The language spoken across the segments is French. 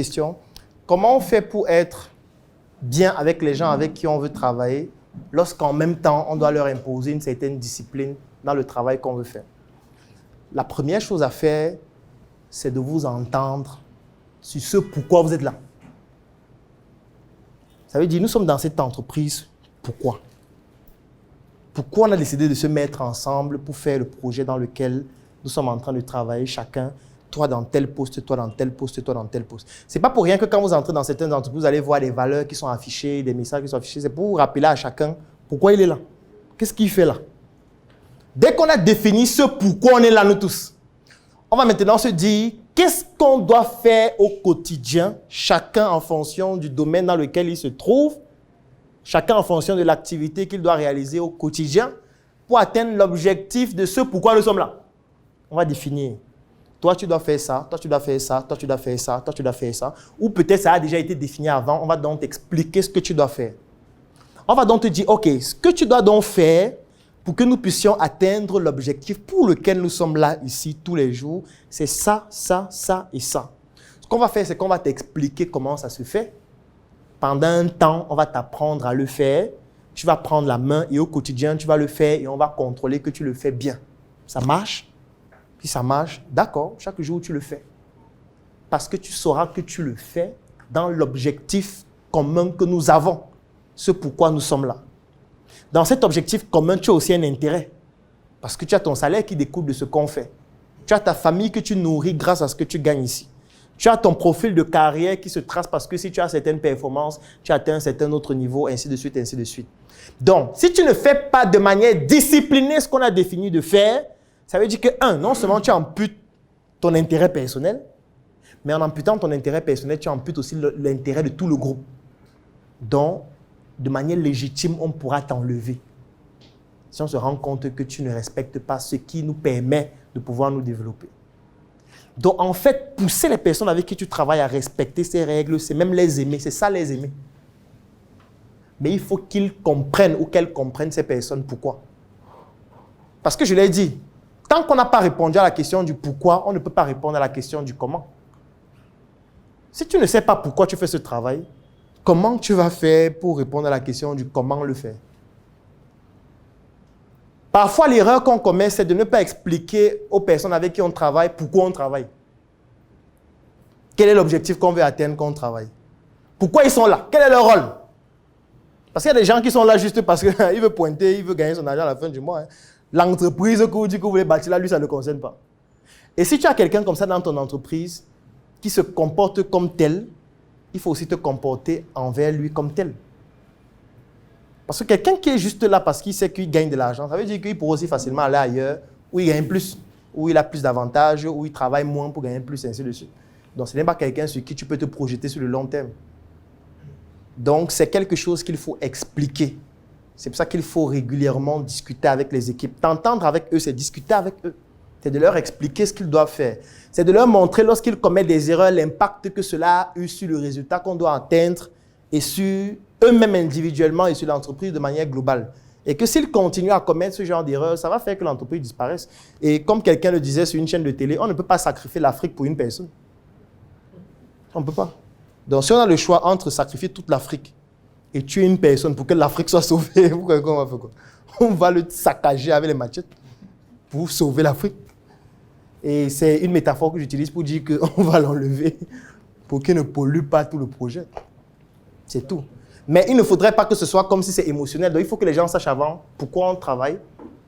Question. Comment on fait pour être bien avec les gens avec qui on veut travailler lorsqu'en même temps, on doit leur imposer une certaine discipline dans le travail qu'on veut faire? La première chose à faire, c'est de vous entendre sur ce pourquoi vous êtes là. Ça veut dire, nous sommes dans cette entreprise, pourquoi? Pourquoi on a décidé de se mettre ensemble pour faire le projet dans lequel nous sommes en train de travailler chacun, toi dans tel poste, toi dans tel poste, toi dans tel poste. Ce n'est pas pour rien que quand vous entrez dans certaines entreprises, vous allez voir des valeurs qui sont affichées, des messages qui sont affichés. C'est pour vous rappeler à chacun pourquoi il est là. Qu'est-ce qu'il fait là? Dès qu'on a défini ce pourquoi on est là, nous tous, on va maintenant se dire qu'est-ce qu'on doit faire au quotidien, chacun en fonction du domaine dans lequel il se trouve, chacun en fonction de l'activité qu'il doit réaliser au quotidien pour atteindre l'objectif de ce pourquoi nous sommes là. On va définir. Toi, tu dois faire ça, toi, tu dois faire ça, toi, tu dois faire ça, toi, tu dois faire ça. Ou peut-être ça a déjà été défini avant. On va donc t'expliquer ce que tu dois faire. On va donc te dire, OK, ce que tu dois donc faire pour que nous puissions atteindre l'objectif pour lequel nous sommes là, ici, tous les jours, c'est ça, ça, ça et ça. Ce qu'on va faire, c'est qu'on va t'expliquer comment ça se fait. Pendant un temps, on va t'apprendre à le faire. Tu vas prendre la main et au quotidien, tu vas le faire et on va contrôler que tu le fais bien. Ça marche? Puis ça marche, d'accord, chaque jour tu le fais. Parce que tu sauras que tu le fais dans l'objectif commun que nous avons. Ce pourquoi nous sommes là. Dans cet objectif commun, tu as aussi un intérêt. Parce que tu as ton salaire qui découle de ce qu'on fait. Tu as ta famille que tu nourris grâce à ce que tu gagnes ici. Tu as ton profil de carrière qui se trace parce que si tu as certaines performances, tu atteins un certain autre niveau, ainsi de suite, ainsi de suite. Donc, si tu ne fais pas de manière disciplinée ce qu'on a défini de faire, ça veut dire que, non seulement tu amputes ton intérêt personnel, mais en amputant ton intérêt personnel, tu amputes aussi l'intérêt de tout le groupe. Donc, de manière légitime, on pourra t'enlever. Si on se rend compte que tu ne respectes pas ce qui nous permet de pouvoir nous développer. Donc, en fait, pousser les personnes avec qui tu travailles à respecter ces règles, c'est même les aimer. C'est ça, les aimer. Mais il faut qu'ils comprennent ou qu'elles comprennent ces personnes. Pourquoi? Parce que je l'ai dit, tant qu'on n'a pas répondu à la question du pourquoi, on ne peut pas répondre à la question du comment. Si tu ne sais pas pourquoi tu fais ce travail, comment tu vas faire pour répondre à la question du comment le faire? Parfois, l'erreur qu'on commet, c'est de ne pas expliquer aux personnes avec qui on travaille pourquoi on travaille. Quel est l'objectif qu'on veut atteindre quand on travaille? Pourquoi ils sont là? Quel est leur rôle? Parce qu'il y a des gens qui sont là juste parce qu'il veut pointer, il veut gagner son argent à la fin du mois. L'entreprise que vous dites que vous voulez bâtir là, lui, ça ne le concerne pas. Et si tu as quelqu'un comme ça dans ton entreprise qui se comporte comme tel, il faut aussi te comporter envers lui comme tel. Parce que quelqu'un qui est juste là parce qu'il sait qu'il gagne de l'argent, ça veut dire qu'il pourrait aussi facilement aller ailleurs où il gagne plus, où il a plus d'avantages, où il travaille moins pour gagner plus, ainsi de suite. Donc, ce n'est pas quelqu'un sur qui tu peux te projeter sur le long terme. Donc, c'est quelque chose qu'il faut expliquer. C'est pour ça qu'il faut régulièrement discuter avec les équipes. T'entendre avec eux, c'est discuter avec eux. C'est de leur expliquer ce qu'ils doivent faire. C'est de leur montrer, lorsqu'ils commettent des erreurs, l'impact que cela a eu sur le résultat qu'on doit atteindre et sur eux-mêmes individuellement et sur l'entreprise de manière globale. Et que s'ils continuent à commettre ce genre d'erreurs, ça va faire que l'entreprise disparaisse. Et comme quelqu'un le disait sur une chaîne de télé, on ne peut pas sacrifier l'Afrique pour une personne. On ne peut pas. Donc si on a le choix entre sacrifier toute l'Afrique et tuer une personne pour que l'Afrique soit sauvée, on va faire quoi? On va le saccager avec les machettes pour sauver l'Afrique. Et c'est une métaphore que j'utilise pour dire qu'on va l'enlever pour qu'il ne pollue pas tout le projet. C'est tout. Mais il ne faudrait pas que ce soit comme si c'est émotionnel. Donc il faut que les gens sachent avant pourquoi on travaille,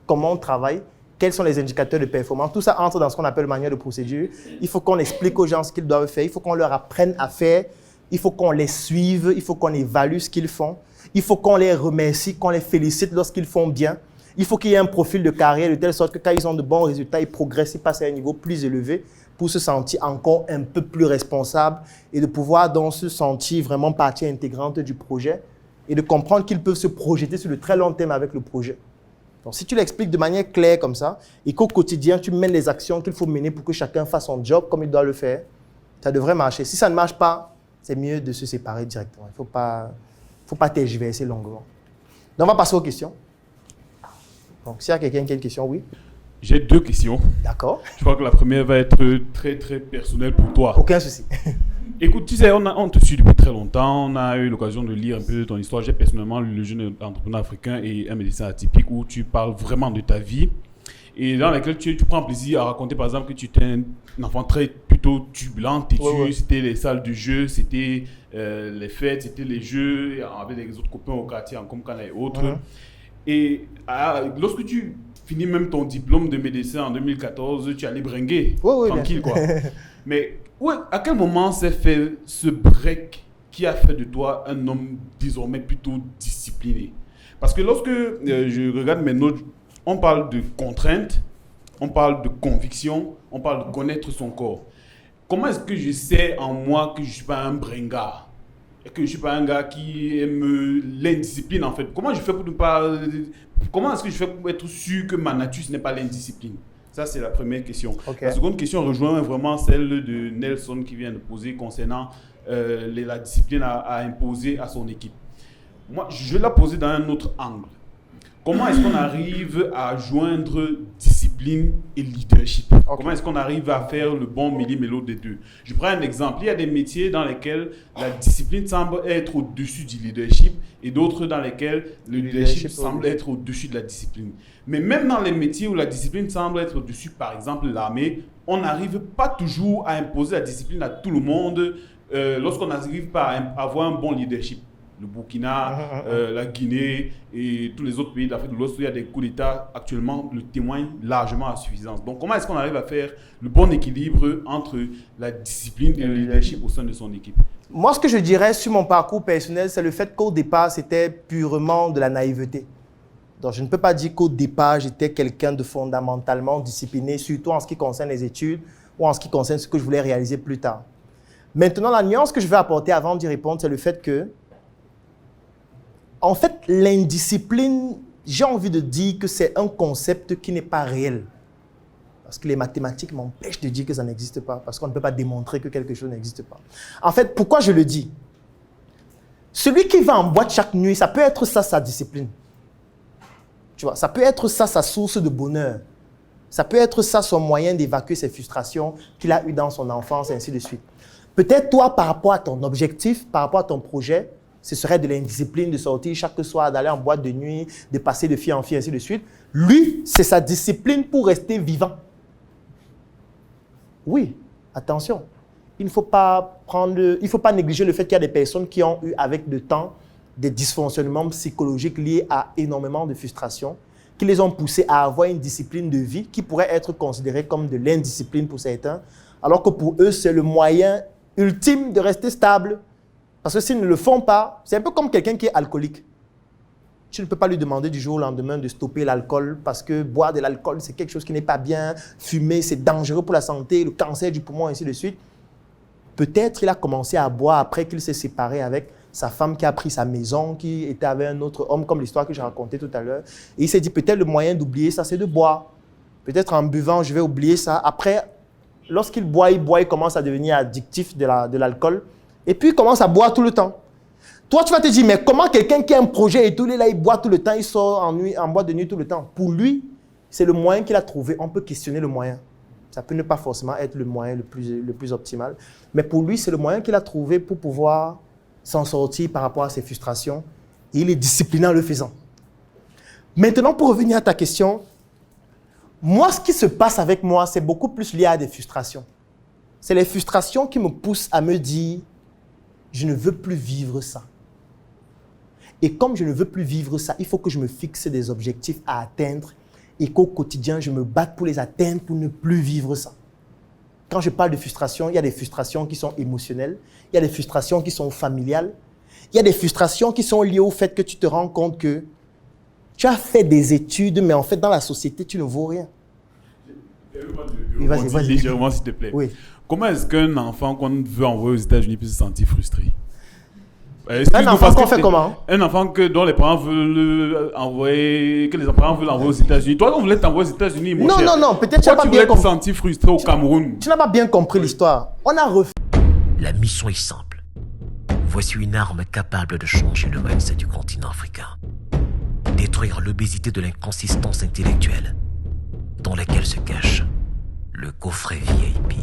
comment on travaille, quels sont les indicateurs de performance. Tout ça entre dans ce qu'on appelle le manuel de procédure. Il faut qu'on explique aux gens ce qu'ils doivent faire. Il faut qu'on leur apprenne à faire. Il faut qu'on les suive. Il faut qu'on évalue ce qu'ils font. Il faut qu'on les remercie, qu'on les félicite lorsqu'ils font bien. Il faut qu'il y ait un profil de carrière de telle sorte que quand ils ont de bons résultats, ils progressent, ils passent à un niveau plus élevé pour se sentir encore un peu plus responsable et de pouvoir donc se sentir vraiment partie intégrante du projet et de comprendre qu'ils peuvent se projeter sur le très long terme avec le projet. Donc, si tu l'expliques de manière claire comme ça et qu'au quotidien, tu mènes les actions qu'il faut mener pour que chacun fasse son job comme il doit le faire, ça devrait marcher. Si ça ne marche pas, c'est mieux de se séparer directement. Il ne faut pas tergiverser longuement. Donc, on va passer aux questions. Donc, s'il y a quelqu'un qui a une question, oui. J'ai deux questions. D'accord. Je crois que la première va être très, très personnelle pour toi. Aucun souci. Écoute, tu sais, on te suit depuis très longtemps. On a eu l'occasion de lire un peu de ton histoire. J'ai personnellement lu Le jeune entrepreneur africain et un médecin atypique où tu parles vraiment de ta vie et dans laquelle tu prends plaisir à raconter, par exemple, que tu étais un enfant plutôt turbulent, têtu. Ouais. C'était les salles de jeu, c'était les fêtes, c'était les jeux avec les autres copains au quartier, en Comcana et autres. Et lorsque tu finis même ton diplôme de médecin en 2014, tu allais bringuer, tranquille quoi. Mais à quel moment s'est fait ce break qui a fait de toi un homme désormais plutôt discipliné? Parce que lorsque je regarde mes notes, on parle de contraintes, on parle de conviction, on parle de connaître son corps. Comment est-ce que je sais en moi que je ne suis pas un bringard? Et que je ne suis pas un gars qui aime l'indiscipline en fait? Comment je fais pour ne pas... Comment est-ce que je fais pour être sûr que ma nature, ce n'est pas l'indiscipline? Ça, c'est la première question. La seconde question rejoint vraiment celle de Nelson qui vient de poser concernant la discipline à imposer à son équipe. Moi, je vais la poser dans un autre angle. Comment est-ce qu'on arrive à joindre discipline et leadership? Comment est-ce qu'on arrive à faire le bon méli-mélo des deux? Je prends un exemple. Il y a des métiers dans lesquels la discipline semble être au-dessus du leadership et d'autres dans lesquels le leadership semble être au-dessus de la discipline. Mais même dans les métiers où la discipline semble être au-dessus, par exemple l'armée, on n'arrive pas toujours à imposer la discipline à tout le monde lorsqu'on n'arrive pas à avoir un bon leadership. Le Burkina, la Guinée et tous les autres pays d'Afrique de l'Ouest où il y a des coups d'État actuellement le témoignent largement à suffisance. Donc comment est-ce qu'on arrive à faire le bon équilibre entre la discipline et le leadership au sein de son équipe? Moi, ce que je dirais sur mon parcours personnel, c'est le fait qu'au départ, c'était purement de la naïveté. Donc je ne peux pas dire qu'au départ, j'étais quelqu'un de fondamentalement discipliné, surtout en ce qui concerne les études ou en ce qui concerne ce que je voulais réaliser plus tard. Maintenant, la nuance que je vais apporter avant d'y répondre, c'est le fait que en fait, l'indiscipline, j'ai envie de dire que c'est un concept qui n'est pas réel. Parce que les mathématiques m'empêchent de dire que ça n'existe pas. Parce qu'on ne peut pas démontrer que quelque chose n'existe pas. En fait, pourquoi je le dis? Celui qui va en boîte chaque nuit, ça peut être ça sa discipline. Tu vois, ça peut être ça sa source de bonheur. Ça peut être ça son moyen d'évacuer ses frustrations qu'il a eues dans son enfance, et ainsi de suite. Peut-être toi, par rapport à ton objectif, par rapport à ton projet, ce serait de l'indiscipline de sortir chaque soir, d'aller en boîte de nuit, de passer de fille en fille, ainsi de suite. Lui, c'est sa discipline pour rester vivant. Oui, attention. Il ne faut pas négliger le fait qu'il y a des personnes qui ont eu avec le temps des dysfonctionnements psychologiques liés à énormément de frustration, qui les ont poussés à avoir une discipline de vie qui pourrait être considérée comme de l'indiscipline pour certains, alors que pour eux, c'est le moyen ultime de rester stable. Parce que s'ils ne le font pas, c'est un peu comme quelqu'un qui est alcoolique. Tu ne peux pas lui demander du jour au lendemain de stopper l'alcool parce que boire de l'alcool, c'est quelque chose qui n'est pas bien. Fumer, c'est dangereux pour la santé, le cancer du poumon, ainsi de suite. Peut-être il a commencé à boire après qu'il s'est séparé avec sa femme qui a pris sa maison, qui était avec un autre homme, comme l'histoire que j'ai racontée tout à l'heure. Et il s'est dit, peut-être le moyen d'oublier ça, c'est de boire. Peut-être en buvant, je vais oublier ça. Après, lorsqu'il boit, il commence à devenir addictif de l'alcool. Et puis, il commence à boire tout le temps. Toi, tu vas te dire, mais comment quelqu'un qui a un projet et tout, là, il boit tout le temps, il sort en boîte de nuit tout le temps. Pour lui, c'est le moyen qu'il a trouvé. On peut questionner le moyen. Ça peut ne pas forcément être le moyen le plus optimal. Mais pour lui, c'est le moyen qu'il a trouvé pour pouvoir s'en sortir par rapport à ses frustrations. Et il est discipliné en le faisant. Maintenant, pour revenir à ta question, moi, ce qui se passe avec moi, c'est beaucoup plus lié à des frustrations. C'est les frustrations qui me poussent à me dire, je ne veux plus vivre ça. Et comme je ne veux plus vivre ça, il faut que je me fixe des objectifs à atteindre et qu'au quotidien, je me batte pour les atteindre, pour ne plus vivre ça. Quand je parle de frustration, il y a des frustrations qui sont émotionnelles, il y a des frustrations qui sont familiales, il y a des frustrations qui sont liées au fait que tu te rends compte que tu as fait des études, mais en fait, dans la société, tu ne vaux rien. Vas-y. Légèrement, s'il te plaît. Oui. Comment est-ce qu'un enfant qu'on veut envoyer aux États-Unis peut se sentir frustré? Un enfant qu'on fait comment? Un enfant dont les parents veulent envoyer, que les parents veulent envoyer aux États-Unis. Toi, on voulait t'envoyer aux États-Unis, mon cher. Non, peut-être tu n'as pas bien compris. Tu voulais te sentir frustré au Cameroun. Tu n'as pas bien compris l'histoire. On a refait. La mission est simple. Voici une arme capable de changer le mindset du continent africain. Détruire l'obésité de l'inconsistance intellectuelle dans laquelle se cache le coffret VIP.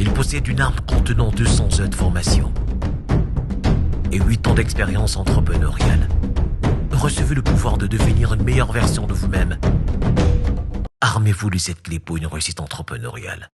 Il possède une arme contenant 200 heures de formation et 8 ans d'expérience entrepreneuriale. Recevez le pouvoir de devenir une meilleure version de vous-même. Armez-vous de cette clé pour une réussite entrepreneuriale.